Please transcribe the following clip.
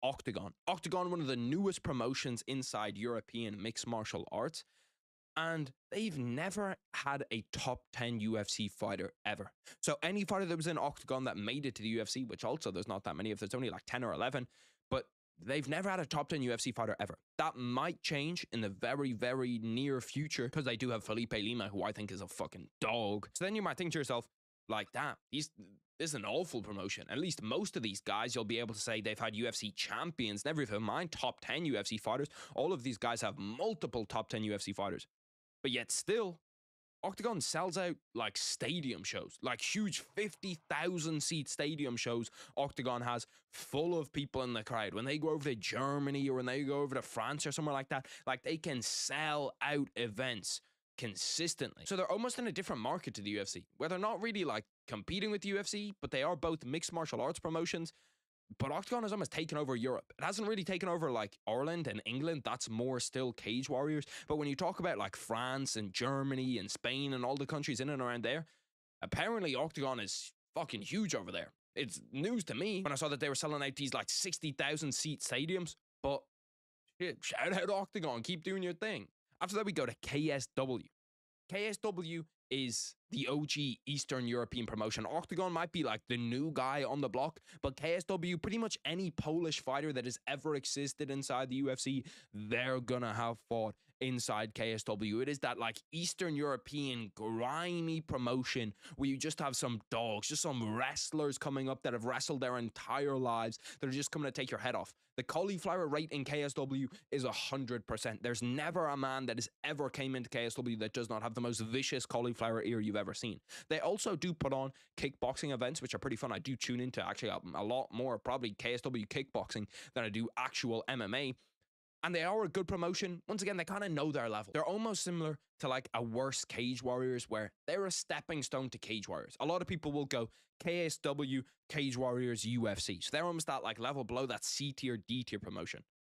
Oktagon. Oktagon, one of the newest promotions inside European mixed martial arts. And they've never had a top 10 UFC fighter ever. So any fighter that was in Oktagon that made it to the UFC, which also there's not that many of, there's only like 10 or 11, but they've never had a top 10 UFC fighter ever. That might change in the very, very near future because they do have Felipe Lima, who I think is a fucking dog. So then you might think to yourself, like, damn, this is an awful promotion. At least most of these guys, you'll be able to say they've had UFC champions, never even mind top 10 UFC fighters. All of these guys have multiple top 10 UFC fighters. But yet still, Oktagon sells out like stadium shows, like huge 50,000 seat stadium shows. Oktagon has full of people in the crowd. When they go over to Germany or when they go over to France or somewhere like that, like they can sell out events consistently. So they're almost in a different market to the UFC, where they're not really like competing with the UFC, but they are both mixed martial arts promotions. But Oktagon has almost taken over Europe. It hasn't really taken over like Ireland and England. That's more still Cage Warriors. But when you talk about like France and Germany and Spain and all the countries in and around there, apparently Oktagon is fucking huge over there. It's news to me when I saw that they were selling out these like 60,000 seat stadiums. But shit, shout out Oktagon. Keep doing your thing. After that, we go to KSW. KSW is the OG Eastern European promotion. Oktagon might be like the new guy on the block, but KSW, pretty much any Polish fighter that has ever existed inside the UFC, they're gonna have fought inside KSW. It is that like Eastern European grimy promotion where you just have some dogs, just some wrestlers coming up that have wrestled their entire lives that are just coming to take your head off. The cauliflower rate in KSW is 100%. There's never a man that has ever came into KSW that does not have the most vicious cauliflower ear you've ever seen. They also do put on kickboxing events, which are pretty fun. I do tune into actually a lot more, probably KSW kickboxing than I do actual MMA. And they are a good promotion. Once again, they kind of know their level. They're almost similar to like a worse Cage Warriors, where they're a stepping stone to Cage Warriors. A lot of people will go KSW, Cage Warriors, UFC. So they're almost that like level below that C tier, D tier promotion.